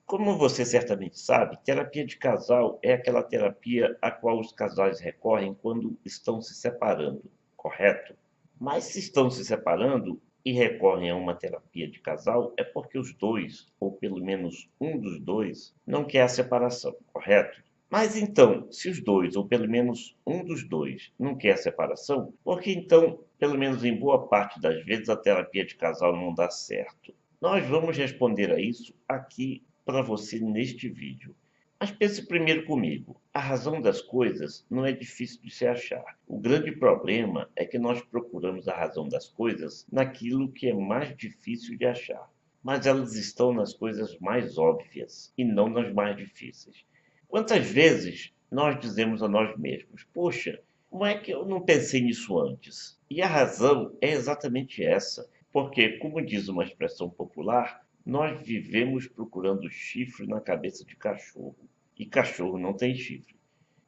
Como você certamente sabe, terapia de casal é aquela terapia a qual os casais recorrem quando estão se separando, correto? Mas se estão se separando e recorrem a uma terapia de casal, é porque os dois, ou pelo menos um dos dois, não quer a separação, correto? Mas então, se os dois, ou pelo menos um dos dois, não quer a separação, por que então, pelo menos em boa parte das vezes, a terapia de casal não dá certo? Nós vamos responder a isso aqui para você neste vídeo. Mas pense primeiro comigo. A razão das coisas não é difícil de se achar. O grande problema é que nós procuramos a razão das coisas naquilo que é mais difícil de achar. Mas elas estão nas coisas mais óbvias e não nas mais difíceis. Quantas vezes nós dizemos a nós mesmos: Poxa, como é que eu não pensei nisso antes? E a razão é exatamente essa. Porque, como diz uma expressão popular, nós vivemos procurando chifre na cabeça de cachorro. E cachorro não tem chifre.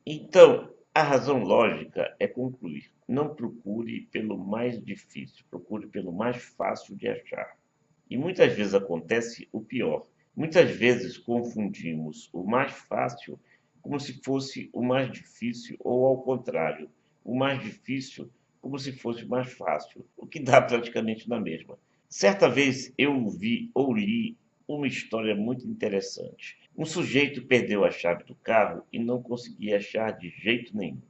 Então, a razão lógica é concluir. Não procure pelo mais difícil, procure pelo mais fácil de achar. E muitas vezes acontece o pior. Muitas vezes confundimos o mais fácil como se fosse o mais difícil, ou ao contrário, o mais difícil como se fosse o mais fácil, o que dá praticamente na mesma. Certa vez eu vi ou li uma história muito interessante. Um sujeito perdeu a chave do carro e não conseguia achar de jeito nenhum.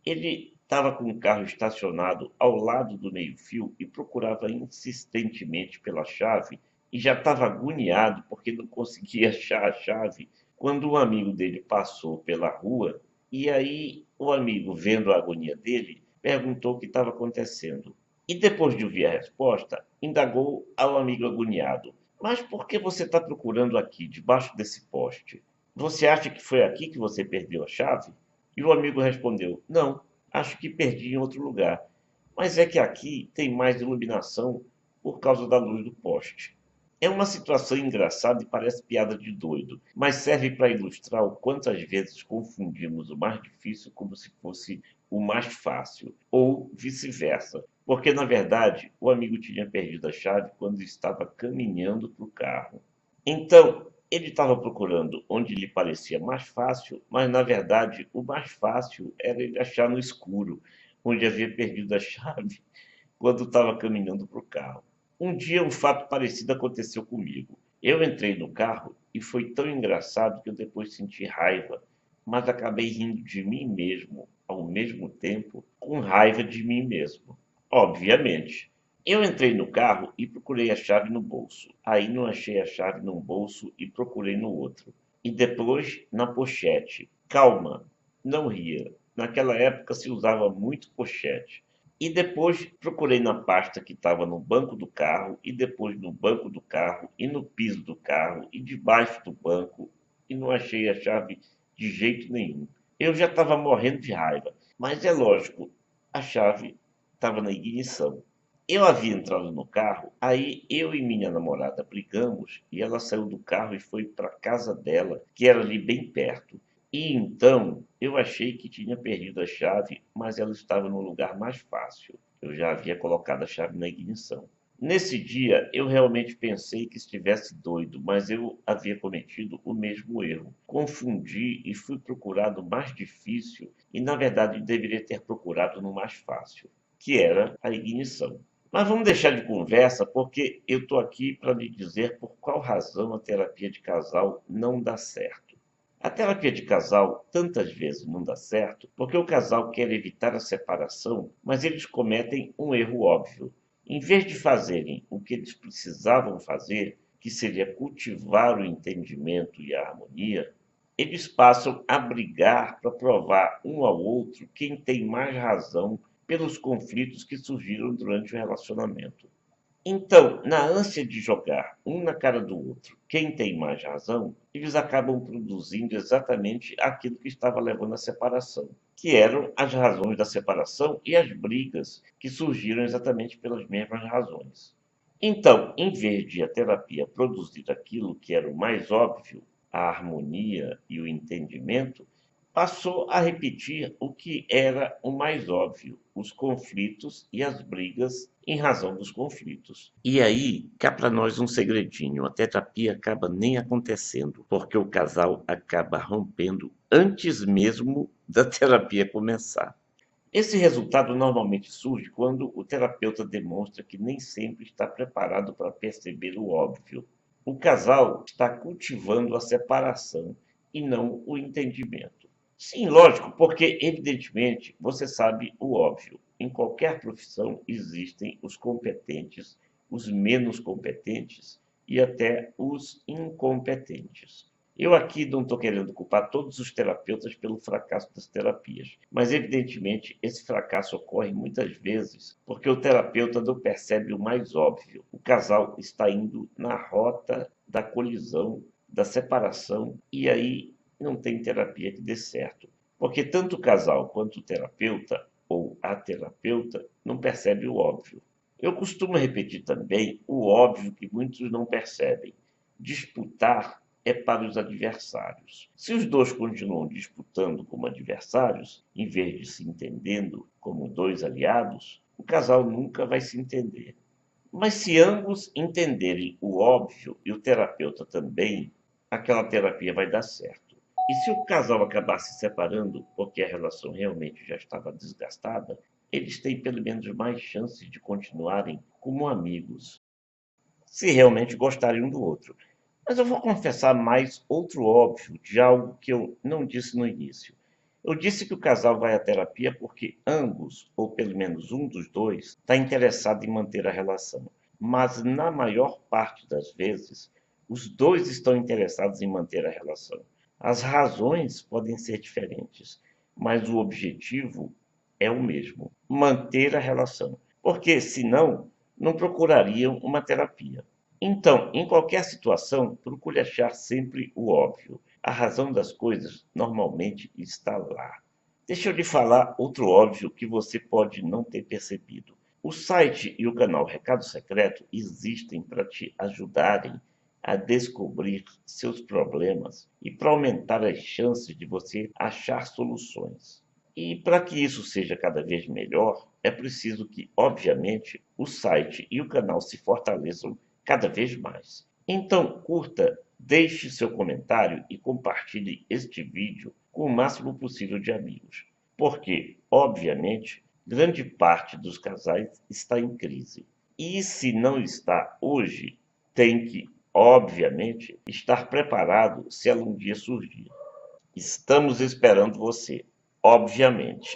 Ele estava com o carro estacionado ao lado do meio-fio e procurava insistentemente pela chave e já estava agoniado porque não conseguia achar a chave quando um amigo dele passou pela rua e aí o amigo, vendo a agonia dele, perguntou o que estava acontecendo. E depois de ouvir a resposta, indagou ao amigo agoniado: Mas por que você está procurando aqui, debaixo desse poste? Você acha que foi aqui que você perdeu a chave? E o amigo respondeu: Não, acho que perdi em outro lugar. Mas é que aqui tem mais iluminação por causa da luz do poste. É uma situação engraçada e parece piada de doido, mas serve para ilustrar o quanto às vezes confundimos o mais difícil como se fosse o mais fácil, ou vice-versa, porque na verdade o amigo tinha perdido a chave quando estava caminhando para o carro. Então, ele estava procurando onde lhe parecia mais fácil, mas na verdade o mais fácil era ele achar no escuro, onde havia perdido a chave quando estava caminhando para o carro. Um dia um fato parecido aconteceu comigo. Eu entrei no carro e foi tão engraçado que eu depois senti raiva, mas acabei rindo de mim mesmo, ao mesmo tempo com raiva de mim mesmo. Obviamente. Eu entrei no carro e procurei a chave no bolso. Aí não achei a chave num bolso e procurei no outro. E depois na pochete. Calma, não ria. Naquela época se usava muito pochete. E depois procurei na pasta que estava no banco do carro, e depois no banco do carro, e no piso do carro, e debaixo do banco, e não achei a chave de jeito nenhum. Eu já estava morrendo de raiva, mas é lógico, a chave estava na ignição. Eu havia entrado no carro, aí eu e minha namorada brigamos e ela saiu do carro e foi para a casa dela, que era ali bem perto. E então eu achei que tinha perdido a chave, mas ela estava no lugar mais fácil. Eu já havia colocado a chave na ignição. Nesse dia eu realmente pensei que estivesse doido, mas eu havia cometido o mesmo erro. Confundi e fui procurar no mais difícil e, na verdade, deveria ter procurado no mais fácil, que era a ignição. Mas vamos deixar de conversa, porque eu estou aqui para lhe dizer por qual razão a terapia de casal não dá certo. A terapia de casal tantas vezes não dá certo porque o casal quer evitar a separação, mas eles cometem um erro óbvio. Em vez de fazerem o que eles precisavam fazer, que seria cultivar o entendimento e a harmonia, eles passam a brigar para provar um ao outro quem tem mais razão pelos conflitos que surgiram durante o relacionamento. Então, na ânsia de jogar um na cara do outro quem tem mais razão, eles acabam produzindo exatamente aquilo que estava levando à separação, que eram as razões da separação e as brigas que surgiram exatamente pelas mesmas razões. Então, em vez de a terapia produzir aquilo que era o mais óbvio, a harmonia e o entendimento, passou a repetir o que era o mais óbvio: os conflitos e as brigas em razão dos conflitos. E aí, cá para nós um segredinho: a terapia acaba nem acontecendo, porque o casal acaba rompendo antes mesmo da terapia começar. Esse resultado normalmente surge quando o terapeuta demonstra que nem sempre está preparado para perceber o óbvio. O casal está cultivando a separação e não o entendimento. Sim, lógico, porque evidentemente você sabe o óbvio. Em qualquer profissão existem os competentes, os menos competentes e até os incompetentes. Eu aqui não estou querendo culpar todos os terapeutas pelo fracasso das terapias, mas evidentemente esse fracasso ocorre muitas vezes porque o terapeuta não percebe o mais óbvio. O casal está indo na rota da colisão, da separação, e aí não tem terapia que dê certo. Porque tanto o casal quanto o terapeuta ou a terapeuta não percebe o óbvio. Eu costumo repetir também o óbvio que muitos não percebem: disputar é para os adversários. Se os dois continuam disputando como adversários, em vez de se entendendo como dois aliados, o casal nunca vai se entender. Mas se ambos entenderem o óbvio e o terapeuta também, aquela terapia vai dar certo. E se o casal acabar se separando porque a relação realmente já estava desgastada, eles têm pelo menos mais chances de continuarem como amigos, se realmente gostarem um do outro. Mas eu vou confessar mais outro óbvio de algo que eu não disse no início. Eu disse que o casal vai à terapia porque ambos, ou pelo menos um dos dois, está interessado em manter a relação. Mas na maior parte das vezes, os dois estão interessados em manter a relação. As razões podem ser diferentes, mas o objetivo é o mesmo: manter a relação. Porque senão, não procurariam uma terapia. Então, em qualquer situação, procure achar sempre o óbvio. A razão das coisas normalmente está lá. Deixa eu lhe falar outro óbvio que você pode não ter percebido. O site e o canal Recado Secreto existem para te ajudarem a descobrir seus problemas e para aumentar as chances de você achar soluções. E para que isso seja cada vez melhor, é preciso que, obviamente, o site e o canal se fortaleçam cada vez mais. Então, curta, deixe seu comentário e compartilhe este vídeo com o máximo possível de amigos, porque, obviamente, grande parte dos casais está em crise. E se não está hoje, tem que, obviamente, estar preparado se ela um dia surgir. Estamos esperando você, obviamente.